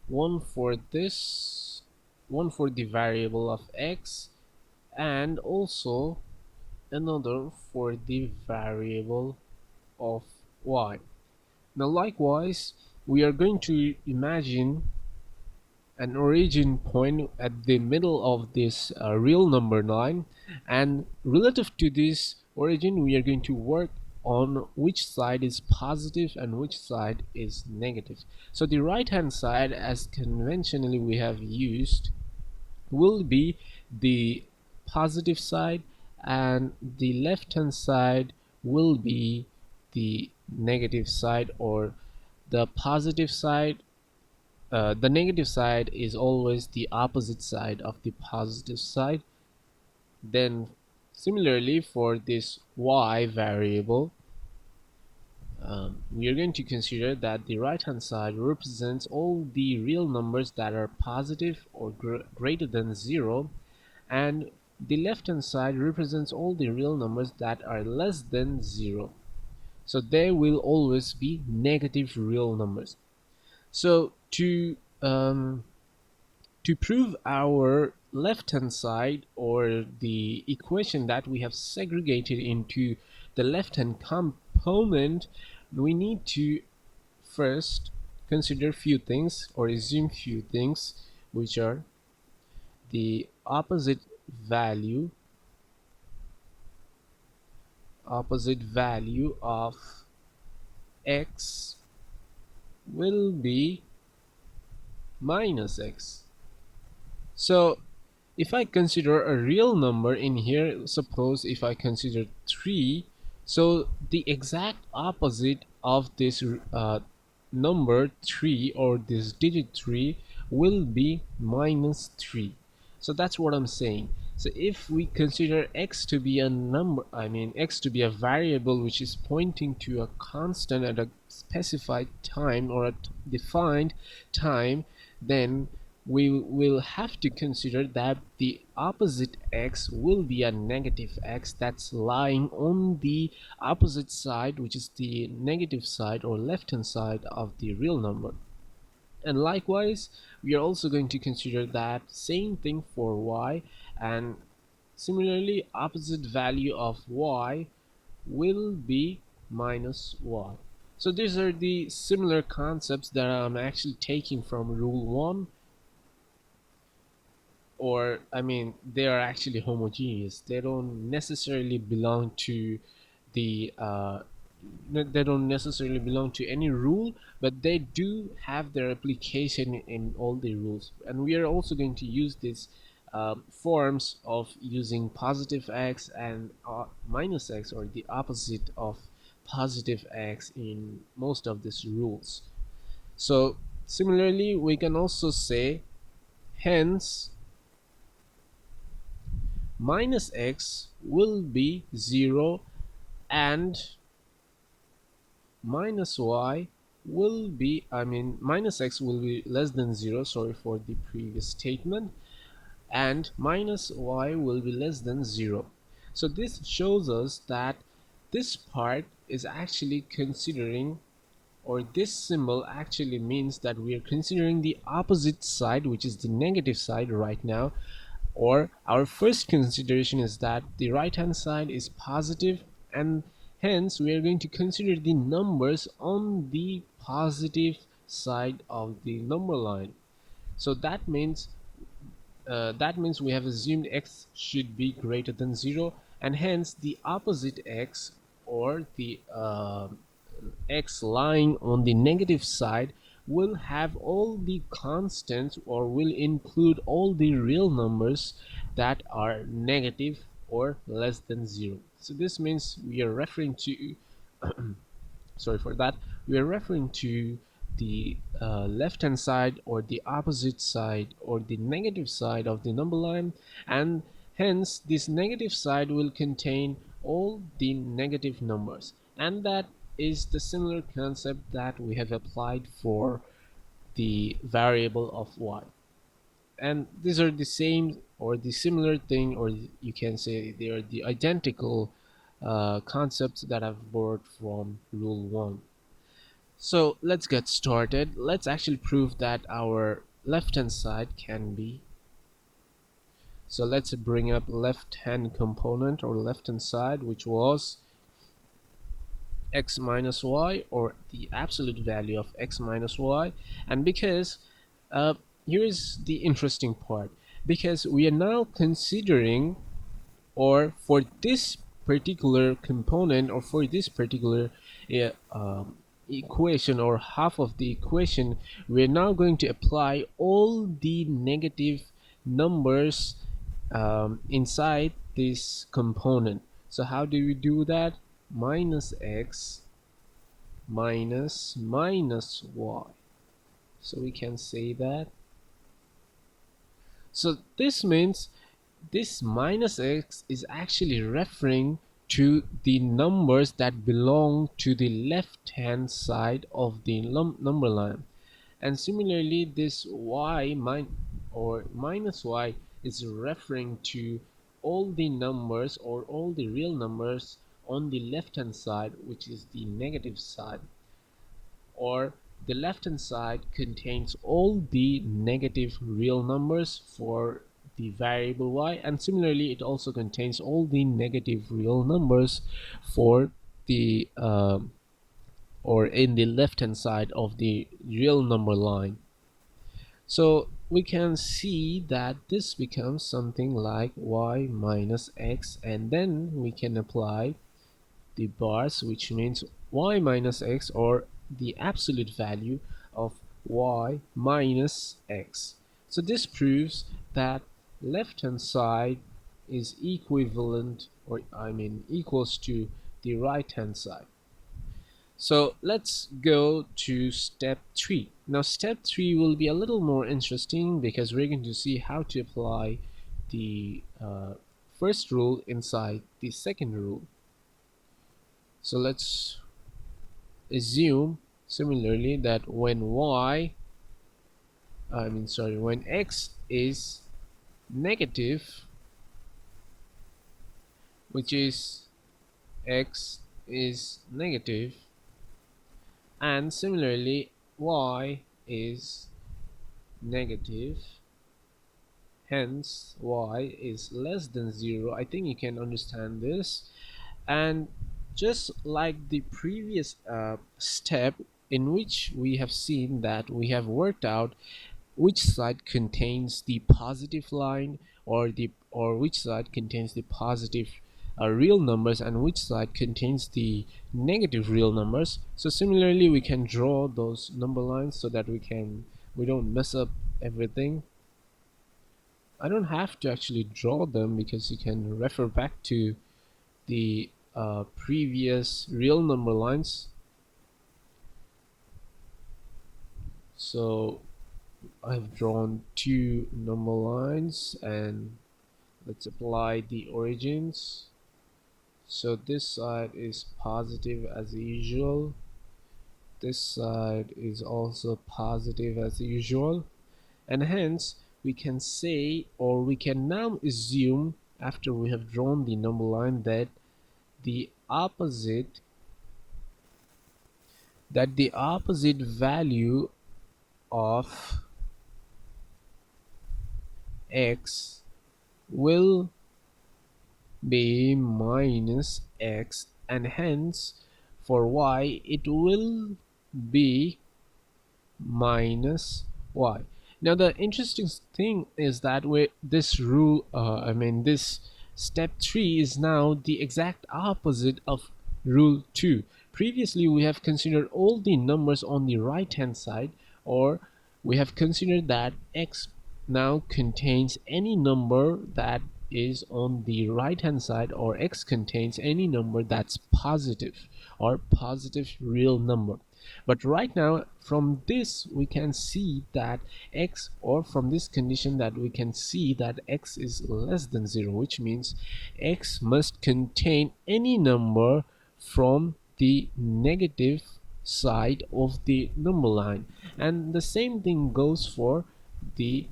one for this, one for the variable of x, and also another for the variable of y. Now likewise, we are going to imagine an origin point at the middle of this real number line, and relative to this origin we are going to work on which side is positive and which side is negative. So the right hand side, as conventionally we have used, will be the positive side, and the left hand side will be the negative side, or the positive side. The negative side is always the opposite side of the positive side. Then similarly for this y variable, we are going to consider that the right hand side represents all the real numbers that are positive or greater than 0, and the left hand side represents all the real numbers that are less than 0. So there will always be negative real numbers. So to prove our left hand side, or the equation that we have segregated into the left hand component, we need to first consider few things, or assume few things, which are the opposite value of x will be minus x. So if I consider a real number in here, suppose if I consider 3, so the exact opposite of this number 3, or this digit 3, will be minus 3. So that's what I'm saying. So if we consider x to be a number, I mean x to be a variable which is pointing to a constant at a specified time, or a defined time, then we will have to consider that the opposite x will be a negative x that's lying on the opposite side, which is the negative side or left hand side of the real number. And likewise, we are also going to consider that same thing for y, and similarly opposite value of y will be minus y. So these are the similar concepts that I'm actually taking from rule 1, or I mean they are actually homogeneous. They don't necessarily belong to the they don't necessarily belong to any rule, but they do have their application in all the rules. And we are also going to use these forms of using positive x and minus x, or the opposite of positive x, in most of these rules. So similarly we can also say, hence minus x will be 0, and minus y will be, I mean minus x will be less than 0, sorry for the previous statement, and minus y will be less than 0. So this shows us that this part is actually considering, or this symbol actually means that we are considering the opposite side, which is the negative side right now. Or our first consideration is that the right hand side is positive, and hence we are going to consider the numbers on the positive side of the number line. So that means we have assumed x should be greater than 0, and hence the opposite x, or the x lying on the negative side, will have all the constants, or will include all the real numbers that are negative or less than 0. So this means we are referring to sorry for that, we are referring to the left hand side, or the opposite side, or the negative side of the number line, and hence this negative side will contain all the negative numbers. And that is the similar concept that we have applied for the variable of y. And these are the same, or the similar thing, or you can say they are the identical concepts that I've borrowed from rule 1. So let's get started. Let's actually prove that our left hand side can be. So let's bring up left hand component or left hand side, which was x minus y, or the absolute value of x minus y. And because here is the interesting part, because we are now considering, or for this particular component, or for this particular uh, um, equation, or half of the equation, we're now going to apply all the negative numbers inside this component. So how do we do that? Minus x minus y. So we can say that. So this means this minus x is actually referring to the numbers that belong to the left hand side of the number line. And similarly, this or minus y is referring to all the numbers, or all the real numbers on the left hand side, which is the negative side, or the left hand side contains all the negative real numbers for the variable y, and similarly it also contains all the negative real numbers for the or in the left hand side of the real number line. So we can see that this becomes something like y minus x, and then we can apply the bars, which means y minus x, or the absolute value of y minus x. So this proves that left hand side is equivalent, or I mean equals to the right hand side. So let's go to step 3. Now step 3 will be a little more interesting, because we're going to see how to apply the first rule inside the second rule. So let's assume similarly that when when x is negative, which is x is negative, and similarly y is negative, hence y is less than 0. I think you can understand this. And just like the previous step, in which we have seen that we have worked out which side contains the positive line, or which side contains the positive real numbers, and which side contains the negative real numbers. So similarly we can draw those number lines so that we don't mess up everything. I don't have to actually draw them, because you can refer back to the previous real number lines. So I've drawn two number lines, and let's apply the origins. So this side is positive as usual, this side is also positive as usual, and hence we can say, or we can now assume, after we have drawn the number line, that the opposite value of x will be minus x, and hence for y it will be minus y. Now the interesting thing is that this rule, this step 3 is now the exact opposite of rule 2. Previously we have considered all the numbers on the right hand side, or we have considered that x now contains any number that is on the right hand side, or x contains any number that's positive, or positive real number. But right now, from this we can see that x, or from this condition, that we can see that x is less than 0, which means x must contain any number from the negative side of the number line. And the same thing goes for the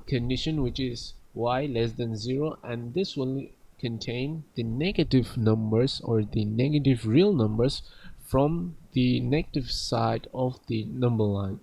condition, which is y less than 0, and this will contain the negative numbers, or the negative real numbers from the negative side of the number line.